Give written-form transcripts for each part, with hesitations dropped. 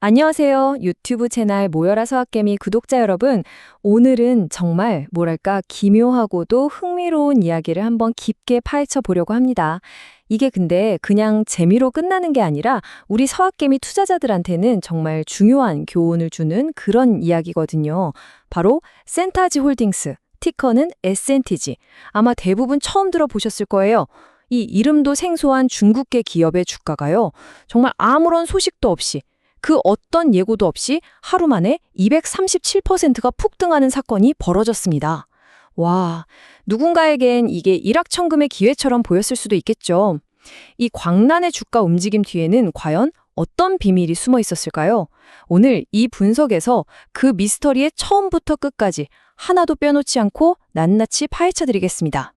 안녕하세요. 유튜브 채널 모여라 서학개미 구독자 여러분. 오늘은 정말 뭐랄까 기묘하고도 흥미로운 이야기를 한번 깊게 파헤쳐 보려고 합니다. 이게 근데 그냥 재미로 끝나는 게 아니라 우리 서학개미 투자자들한테는 정말 중요한 교훈을 주는 그런 이야기거든요. 바로 센타지 홀딩스, 티커는 SNTG. 아마 대부분 처음 들어보셨을 거예요. 이 이름도 생소한 중국계 기업의 주가가요. 정말 아무런 소식도 없이 그 어떤 예고도 없이 하루 만에 237%가 폭등하는 사건이 벌어졌습니다. 와, 누군가에겐 이게 일확천금의 기회처럼 보였을 수도 있겠죠. 이 광란의 주가 움직임 뒤에는 과연 어떤 비밀이 숨어 있었을까요? 오늘 이 분석에서 그 미스터리의 처음부터 끝까지 하나도 빼놓지 않고 낱낱이 파헤쳐드리겠습니다.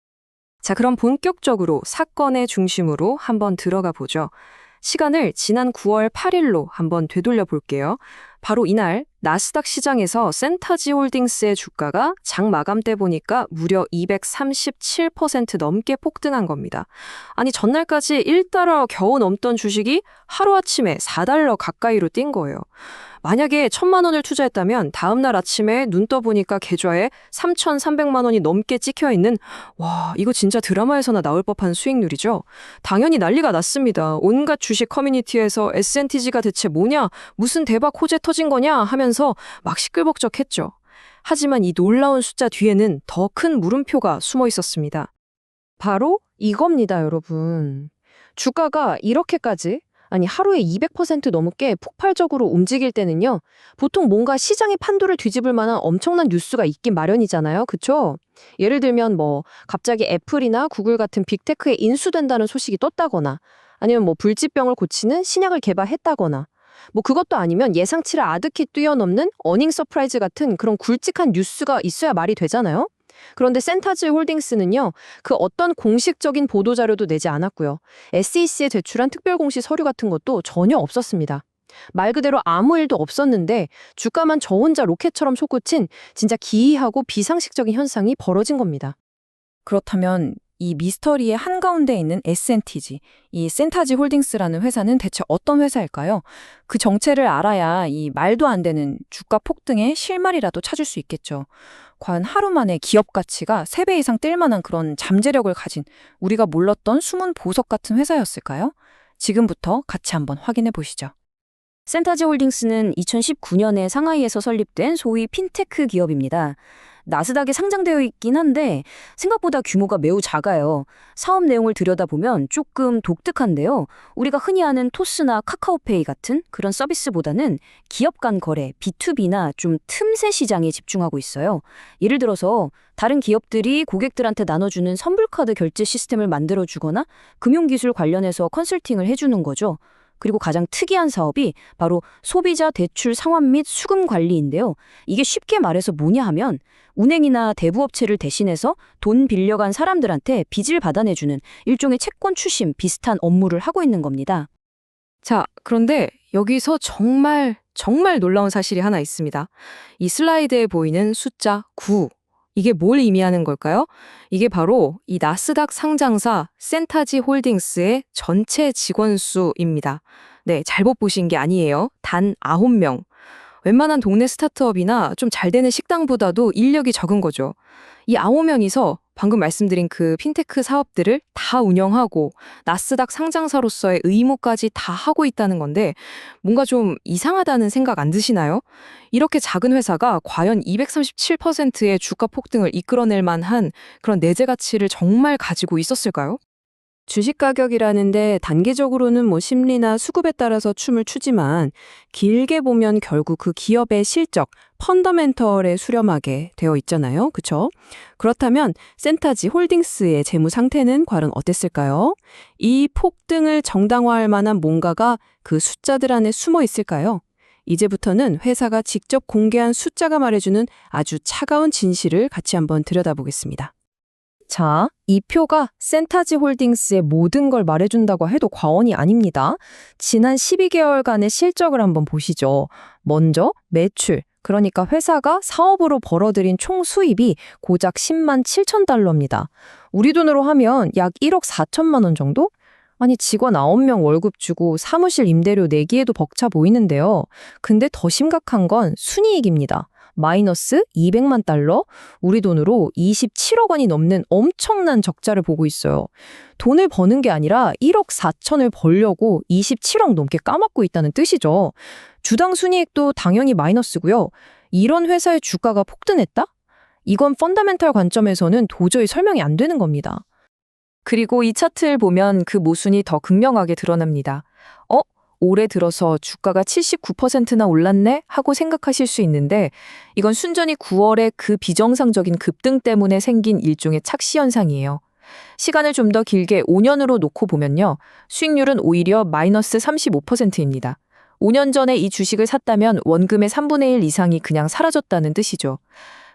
자, 그럼 본격적으로 사건의 중심으로 한번 들어가 보죠. 시간을 지난 9월 8일로 한번 되돌려 볼게요. 바로 이날 나스닥 시장에서 센타지 홀딩스의 주가가 장 마감 때 보니까 무려 237% 넘게 폭등한 겁니다. 아니 전날까지 1달러 겨우 넘던 주식이 하루아침에 4달러 가까이로 뛴 거예요. 만약에 1,000만 원을 투자했다면 다음 날 아침에 눈 떠보니까 계좌에 3,300만 원이 넘게 찍혀있는 와, 이거 진짜 드라마에서나 나올 법한 수익률이죠. 당연히 난리가 났습니다. 온갖 주식 커뮤니티에서 SNTG가 대체 뭐냐, 무슨 대박 호재 터진 거냐 하면서 막 시끌벅적했죠. 하지만 이 놀라운 숫자 뒤에는 더 큰 물음표가 숨어 있었습니다. 바로 이겁니다, 여러분. 주가가 이렇게까지 하루에 200% 넘게 폭발적으로 움직일 때는요. 보통 뭔가 시장의 판도를 뒤집을 만한 엄청난 뉴스가 있긴 마련이잖아요. 그쵸? 예를 들면 갑자기 애플이나 구글 같은 빅테크에 인수된다는 소식이 떴다거나 아니면 불치병을 고치는 신약을 개발했다거나 그것도 아니면 예상치를 아득히 뛰어넘는 어닝 서프라이즈 같은 그런 굵직한 뉴스가 있어야 말이 되잖아요. 그런데 센타지 홀딩스는요, 그 어떤 공식적인 보도자료도 내지 않았고요. SEC에 제출한 특별공시 서류 같은 것도 전혀 없었습니다. 말 그대로 아무 일도 없었는데 주가만 저 혼자 로켓처럼 솟구친 진짜 기이하고 비상식적인 현상이 벌어진 겁니다. 그렇다면 이 미스터리의 한가운데 있는 SNTG, 이 센타지 홀딩스라는 회사는 대체 어떤 회사일까요? 그 정체를 알아야 이 말도 안 되는 주가 폭등의 실마리라도 찾을 수 있겠죠. 과연 하루 만에 기업 가치가 3배 이상 뛸 만한 그런 잠재력을 가진 우리가 몰랐던 숨은 보석 같은 회사였을까요? 지금부터 같이 한번 확인해 보시죠. 센타지 홀딩스는 2019년에 상하이에서 설립된 소위 핀테크 기업입니다. 나스닥에 상장되어 있긴 한데 생각보다 규모가 매우 작아요. 사업 내용을 들여다보면 조금 독특한데요. 우리가 흔히 아는 토스나 카카오페이 같은 그런 서비스보다는 기업 간 거래, B2B나 좀 틈새 시장에 집중하고 있어요. 예를 들어서 다른 기업들이 고객들한테 나눠주는 선불카드 결제 시스템을 만들어주거나 금융기술 관련해서 컨설팅을 해주는 거죠. 그리고 가장 특이한 사업이 바로 소비자 대출 상환 및 수금 관리인데요. 이게 쉽게 말해서 뭐냐 하면 은행이나 대부업체를 대신해서 돈 빌려간 사람들한테 빚을 받아내주는 일종의 채권 추심 비슷한 업무를 하고 있는 겁니다. 자, 그런데 여기서 정말 놀라운 사실이 하나 있습니다. 이 슬라이드에 보이는 숫자 9. 이게 뭘 의미하는 걸까요? 이게 바로 이 나스닥 상장사 센타지 홀딩스의 전체 직원 수입니다. 네, 잘못 보신 게 아니에요. 단 9명. 웬만한 동네 스타트업이나 좀 잘 되는 식당보다도 인력이 적은 거죠. 이 9명이서 방금 말씀드린 그 핀테크 사업들을 다 운영하고 나스닥 상장사로서의 의무까지 다 하고 있다는 건데 뭔가 좀 이상하다는 생각 안 드시나요? 이렇게 작은 회사가 과연 237%의 주가 폭등을 이끌어낼 만한 그런 내재 가치를 정말 가지고 있었을까요? 주식 가격이라는데 단기적으로는 심리나 수급에 따라서 춤을 추지만 길게 보면 결국 그 기업의 실적, 펀더멘털에 수렴하게 되어 있잖아요. 그렇죠? 그렇다면 센타지 홀딩스의 재무 상태는 과연 어땠을까요? 이 폭등을 정당화할 만한 뭔가가 그 숫자들 안에 숨어 있을까요? 이제부터는 회사가 직접 공개한 숫자가 말해주는 아주 차가운 진실을 같이 한번 들여다보겠습니다. 자, 이 표가 센타지 홀딩스의 모든 걸 말해준다고 해도 과언이 아닙니다. 지난 12개월간의 실적을 한번 보시죠. 먼저 매출, 그러니까 회사가 사업으로 벌어들인 총 수입이 고작 10만 7천 달러입니다. 우리 돈으로 하면 약 1억 4천만 원 정도? 아니, 직원 9명 월급 주고 사무실 임대료 내기에도 벅차 보이는데요. 근데 더 심각한 건 순이익입니다. 마이너스 200만 달러? 우리 돈으로 27억 원이 넘는 엄청난 적자를 보고 있어요. 돈을 버는 게 아니라 1억 4천을 벌려고 27억 넘게 까먹고 있다는 뜻이죠. 주당 순이익도 당연히 마이너스고요. 이런 회사의 주가가 폭등했다? 이건 펀더멘털 관점에서는 도저히 설명이 안 되는 겁니다. 그리고 이 차트를 보면 그 모순이 더 극명하게 드러납니다. 올해 들어서 주가가 79%나 올랐네? 하고 생각하실 수 있는데 이건 순전히 9월에 그 비정상적인 급등 때문에 생긴 일종의 착시 현상이에요. 시간을 좀 더 길게 5년으로 놓고 보면요. 수익률은 오히려 마이너스 35%입니다. 5년 전에 이 주식을 샀다면 원금의 3분의 1 이상이 그냥 사라졌다는 뜻이죠.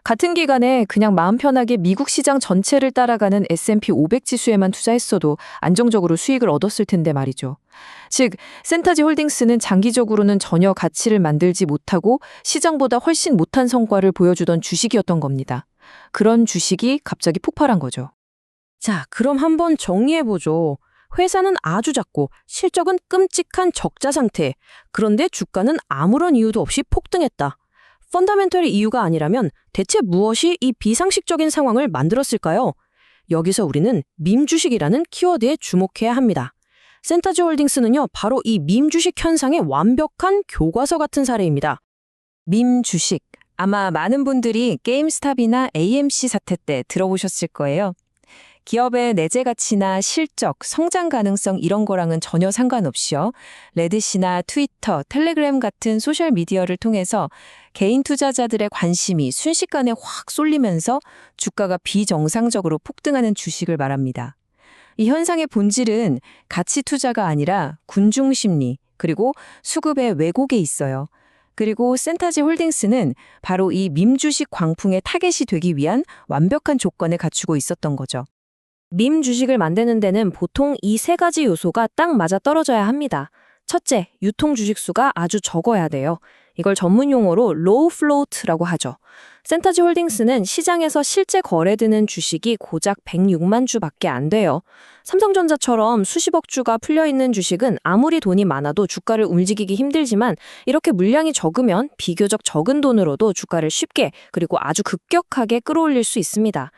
같은 기간에 그냥 마음 편하게 미국 시장 전체를 따라가는 S&P 500 지수에만 투자했어도 안정적으로 수익을 얻었을 텐데 말이죠. 즉, 센타지 홀딩스는 장기적으로는 전혀 가치를 만들지 못하고 시장보다 훨씬 못한 성과를 보여주던 주식이었던 겁니다. 그런 주식이 갑자기 폭발한 거죠. 자, 그럼 한번 정리해보죠. 회사는 아주 작고 실적은 끔찍한 적자 상태. 그런데 주가는 아무런 이유도 없이 폭등했다. 펀더멘털의 이유가 아니라면 대체 무엇이 이 비상식적인 상황을 만들었을까요? 여기서 우리는 밈 주식이라는 키워드에 주목해야 합니다. 센타지 홀딩스는요, 바로 이 밈 주식 현상의 완벽한 교과서 같은 사례입니다. 밈 주식. 아마 많은 분들이 게임스탑이나 AMC 사태 때 들어보셨을 거예요. 기업의 내재 가치나 실적, 성장 가능성 이런 거랑은 전혀 상관없이요. 레딧이나 트위터, 텔레그램 같은 소셜미디어를 통해서 개인 투자자들의 관심이 순식간에 확 쏠리면서 주가가 비정상적으로 폭등하는 주식을 말합니다. 이 현상의 본질은 가치 투자가 아니라 군중 심리, 그리고 수급의 왜곡에 있어요. 그리고 센타지 홀딩스는 바로 이 밈 주식 광풍의 타겟이 되기 위한 완벽한 조건을 갖추고 있었던 거죠. 밈 주식을 만드는 데는 보통 이 세 가지 요소가 딱 맞아 떨어져야 합니다. 첫째, 유통 주식수가 아주 적어야 돼요. 이걸 전문 용어로 low float라고 하죠. 센타지 홀딩스는 시장에서 실제 거래되는 주식이 고작 106만 주밖에 안 돼요. 삼성전자처럼 수십억 주가 풀려있는 주식은 아무리 돈이 많아도 주가를 움직이기 힘들지만 이렇게 물량이 적으면 비교적 적은 돈으로도 주가를 쉽게 그리고 아주 급격하게 끌어올릴 수 있습니다.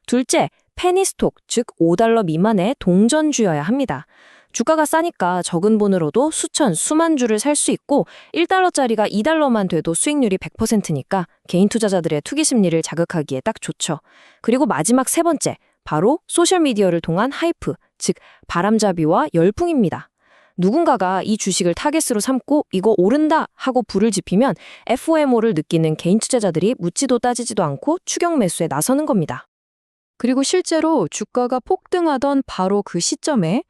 둘째, 페니스톡, 즉 5달러 미만의 동전주여야 합니다. 주가가 싸니까 적은 돈으로도 수천, 수만 주를 살 수 있고 1달러짜리가 2달러만 돼도 수익률이 100%니까 개인 투자자들의 투기 심리를 자극하기에 딱 좋죠. 그리고 마지막 세 번째, 바로 소셜미디어를 통한 하이프, 즉 바람잡이와 열풍입니다. 누군가가 이 주식을 타겟으로 삼고 이거 오른다 하고 불을 지피면 FOMO를 느끼는 개인 투자자들이 묻지도 따지지도 않고 추격 매수에 나서는 겁니다. 그리고 실제로 주가가 폭등하던 바로 그 시점에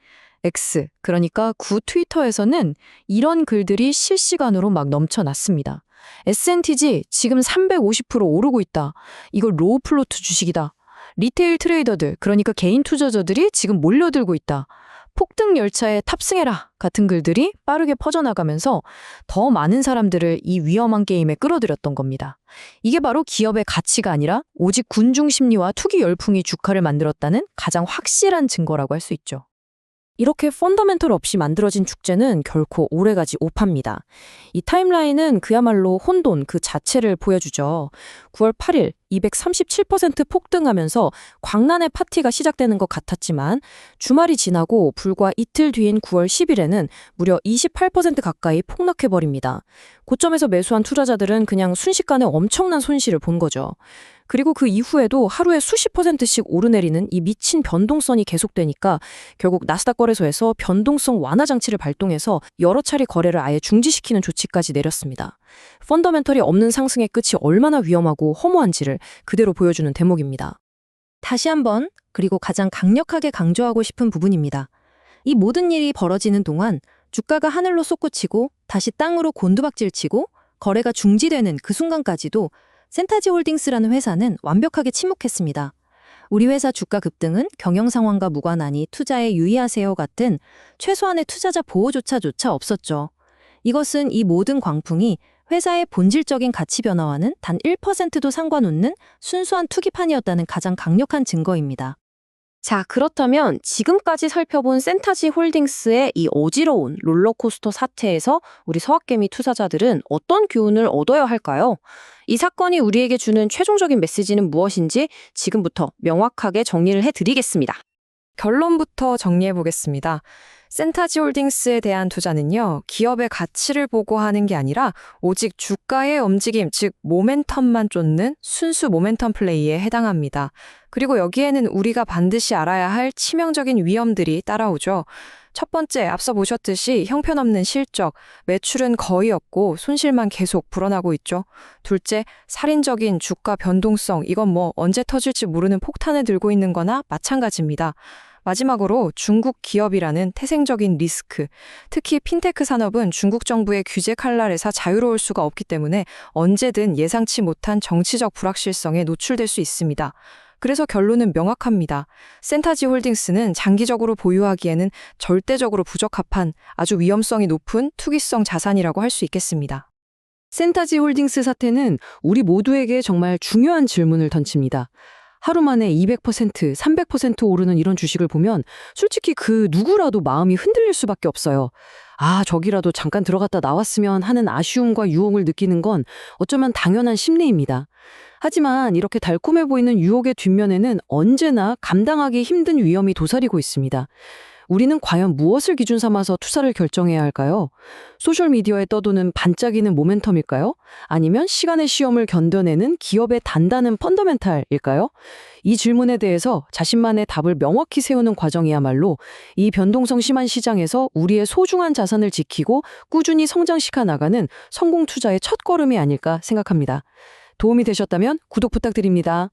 X, 그러니까 구 트위터에서는 이런 글들이 실시간으로 막 넘쳐났습니다. S&TG 지금 350% 오르고 있다. 이거 로우 플로트 주식이다. 리테일 트레이더들, 그러니까 개인 투자자들이 지금 몰려들고 있다. 폭등 열차에 탑승해라 같은 글들이 빠르게 퍼져나가면서 더 많은 사람들을 이 위험한 게임에 끌어들였던 겁니다. 이게 바로 기업의 가치가 아니라 오직 군중 심리와 투기 열풍이 주가를 만들었다는 가장 확실한 증거라고 할 수 있죠. 이렇게 펀더멘털 없이 만들어진 축제는 결코 오래가지 못합니다. 이 타임라인은 그야말로 혼돈 그 자체를 보여주죠. 9월 8일 237% 폭등하면서 광란의 파티가 시작되는 것 같았지만 주말이 지나고 불과 이틀 뒤인 9월 10일에는 무려 28% 가까이 폭락해버립니다. 고점에서 매수한 투자자들은 그냥 순식간에 엄청난 손실을 본 거죠. 그리고 그 이후에도 하루에 수십 %씩 오르내리는 이 미친 변동성이 계속되니까 결국 나스닥 거래소에서 변동성 완화 장치를 발동해서 여러 차례 거래를 아예 중지시키는 조치까지 내렸습니다. 펀더멘털이 없는 상승의 끝이 얼마나 위험하고 허무한지를 그대로 보여주는 대목입니다. 다시 한번 그리고 가장 강력하게 강조하고 싶은 부분입니다. 이 모든 일이 벌어지는 동안 주가가 하늘로 솟구치고 다시 땅으로 곤두박질치고 거래가 중지되는 그 순간까지도 센타지 홀딩스라는 회사는 완벽하게 침묵했습니다. 우리 회사 주가 급등은 경영 상황과 무관하니 투자에 유의하세요 같은 최소한의 투자자 보호조차 없었죠. 이것은 이 모든 광풍이 회사의 본질적인 가치 변화와는 단 1%도 상관없는 순수한 투기판이었다는 가장 강력한 증거입니다. 자, 그렇다면 지금까지 살펴본 센타지 홀딩스의 이 어지러운 롤러코스터 사태에서 우리 서학개미 투자자들은 어떤 교훈을 얻어야 할까요? 이 사건이 우리에게 주는 최종적인 메시지는 무엇인지 지금부터 명확하게 정리를 해드리겠습니다. 결론부터 정리해 보겠습니다. 센타지 홀딩스에 대한 투자는요, 기업의 가치를 보고 하는 게 아니라 오직 주가의 움직임, 즉 모멘텀만 쫓는 순수 모멘텀 플레이에 해당합니다. 그리고 여기에는 우리가 반드시 알아야 할 치명적인 위험들이 따라오죠. 첫 번째, 앞서 보셨듯이 형편없는 실적, 매출은 거의 없고 손실만 계속 불어나고 있죠. 둘째, 살인적인 주가 변동성, 이건 뭐 언제 터질지 모르는 폭탄을 들고 있는 거나 마찬가지입니다. 마지막으로 중국 기업이라는 태생적인 리스크, 특히 핀테크 산업은 중국 정부의 규제 칼날에서 자유로울 수가 없기 때문에 언제든 예상치 못한 정치적 불확실성에 노출될 수 있습니다. 그래서 결론은 명확합니다. 센타지 홀딩스는 장기적으로 보유하기에는 절대적으로 부적합한 아주 위험성이 높은 투기성 자산이라고 할 수 있겠습니다. 센타지 홀딩스 사태는 우리 모두에게 정말 중요한 질문을 던집니다. 하루 만에 200%, 300% 오르는 이런 주식을 보면 솔직히 그 누구라도 마음이 흔들릴 수밖에 없어요. 아, 저기라도 잠깐 들어갔다 나왔으면 하는 아쉬움과 유혹을 느끼는 건 어쩌면 당연한 심리입니다. 하지만 이렇게 달콤해 보이는 유혹의 뒷면에는 언제나 감당하기 힘든 위험이 도사리고 있습니다. 우리는 과연 무엇을 기준 삼아서 투자를 결정해야 할까요? 소셜미디어에 떠도는 반짝이는 모멘텀일까요? 아니면 시간의 시험을 견뎌내는 기업의 단단한 펀더멘탈일까요? 이 질문에 대해서 자신만의 답을 명확히 세우는 과정이야말로 이 변동성 심한 시장에서 우리의 소중한 자산을 지키고 꾸준히 성장시켜 나가는 성공 투자의 첫걸음이 아닐까 생각합니다. 도움이 되셨다면 구독 부탁드립니다.